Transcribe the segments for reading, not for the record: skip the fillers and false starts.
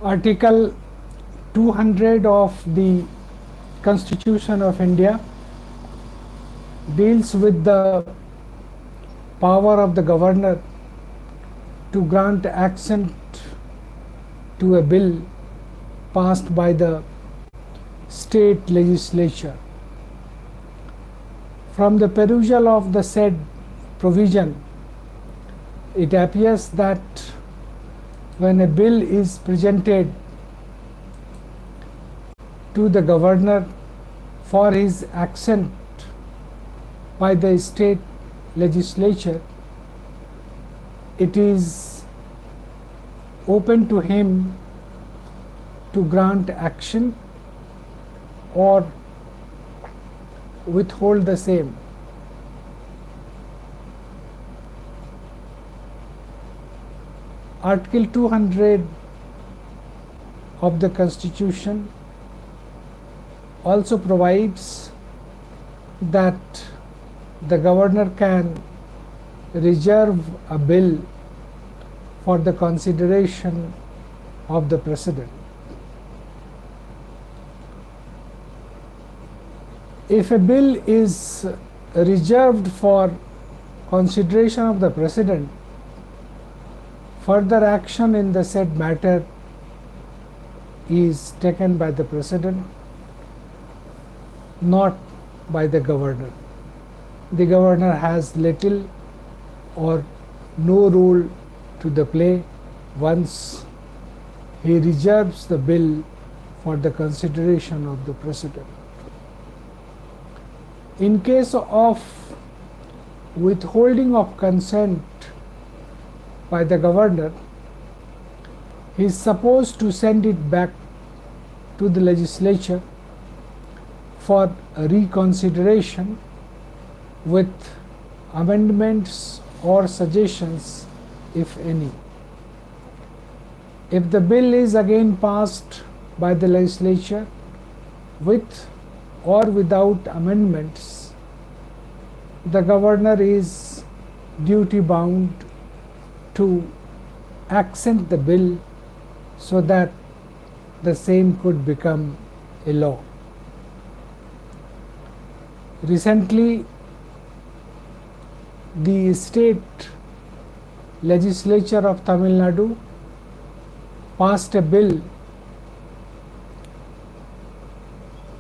Article 200 of the Constitution of India deals with the power of the governor to grant assent to a bill passed by the state legislature. From the perusal of the said provision, it appears that when a bill is presented to the governor for his assent by the state legislature, it is open to him to grant action or withhold the same. Article 200 of the Constitution also provides that the governor can reserve a bill for the consideration of the President. If a bill is reserved for consideration of the President, further action in the said matter is taken by the President, not by the governor. The governor has little or no role to the play once he reserves the bill for the consideration of the President. In case of withholding of consent by the governor, he is supposed to send it back to the legislature for a reconsideration with amendments or suggestions, if any. If the bill is again passed by the legislature with or without amendments, the governor is duty bound to assent the bill so that the same could become a law. Recently, the State Legislature of Tamil Nadu passed a bill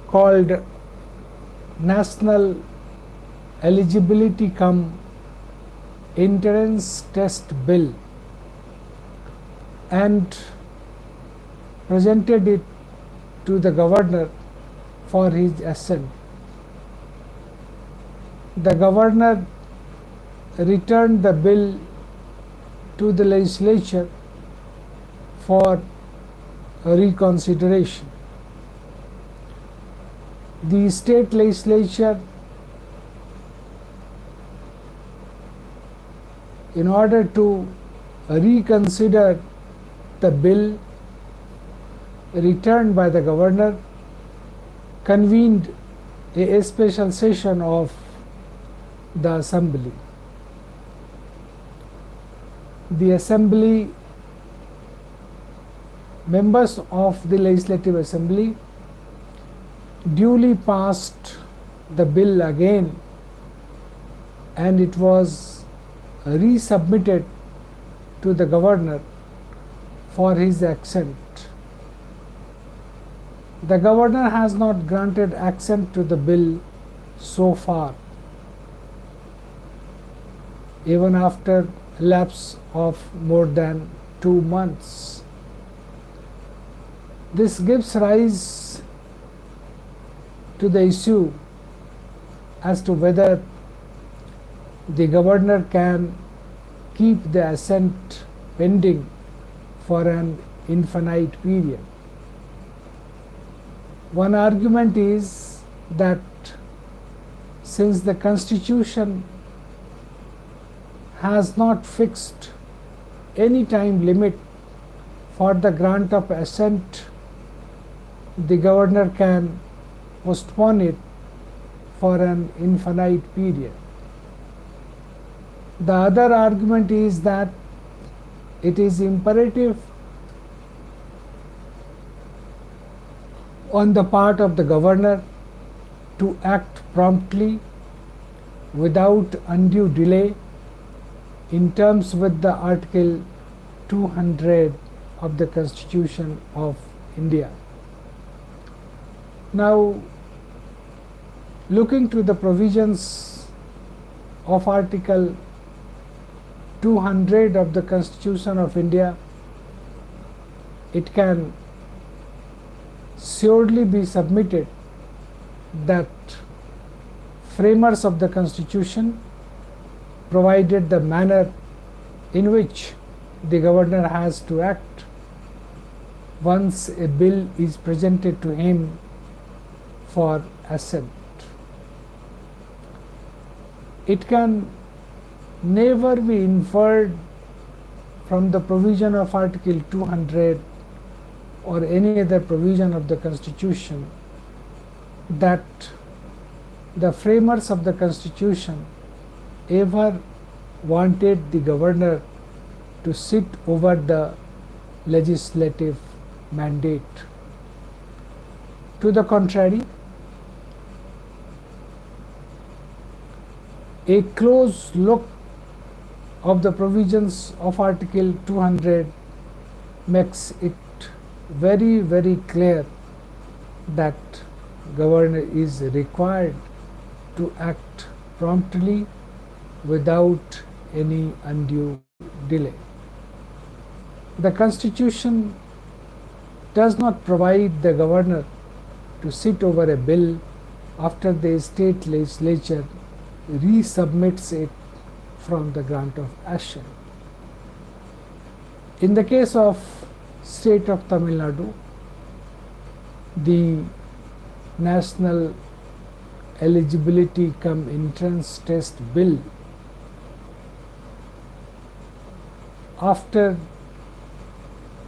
called National Eligibility cum Entrance Test Bill and presented it to the governor for his assent. The governor returned the bill to the legislature for reconsideration. The state legislature, in order to reconsider the bill returned by the governor, convened a special session of the assembly. The assembly, members of the legislative assembly, duly passed the bill again, and it was resubmitted to the governor for his assent. The governor has not granted assent to the bill so far, even after a lapse of more than 2 months. This gives rise to the issue as to whether the governor can keep the assent pending for an infinite period. One argument is that since the Constitution has not fixed any time limit for the grant of assent, the governor can postpone it for an infinite period. The other argument is that it is imperative on the part of the governor to act promptly without undue delay in terms with the Article 200 of the Constitution of India. Now, looking to the provisions of Article 200 of the Constitution of India, it can surely be submitted that framers of the Constitution provided the manner in which the governor has to act once a bill is presented to him for assent. It can never be inferred from the provision of Article 200 or any other provision of the Constitution that the framers of the Constitution ever wanted the governor to sit over the legislative mandate. To the contrary, a close look of the provisions of Article 200 makes it very, very clear that governor is required to act promptly without any undue delay. The Constitution does not provide the governor to sit over a bill after the state legislature resubmits it from the grant of assent. In the case of state of Tamil Nadu, the National Eligibility cum Entrance Test Bill, after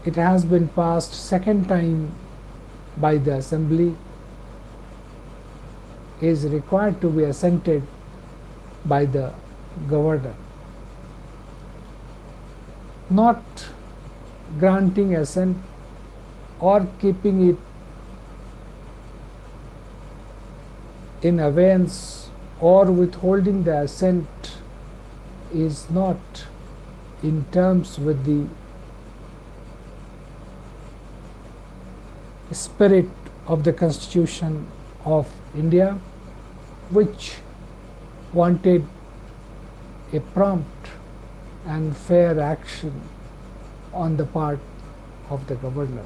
it has been passed second time by the Assembly, is required to be assented by the governor. Not granting assent or keeping it in abeyance or withholding the assent is not in terms with the spirit of the Constitution of India, which wanted a prompt and fair action on the part of the governor.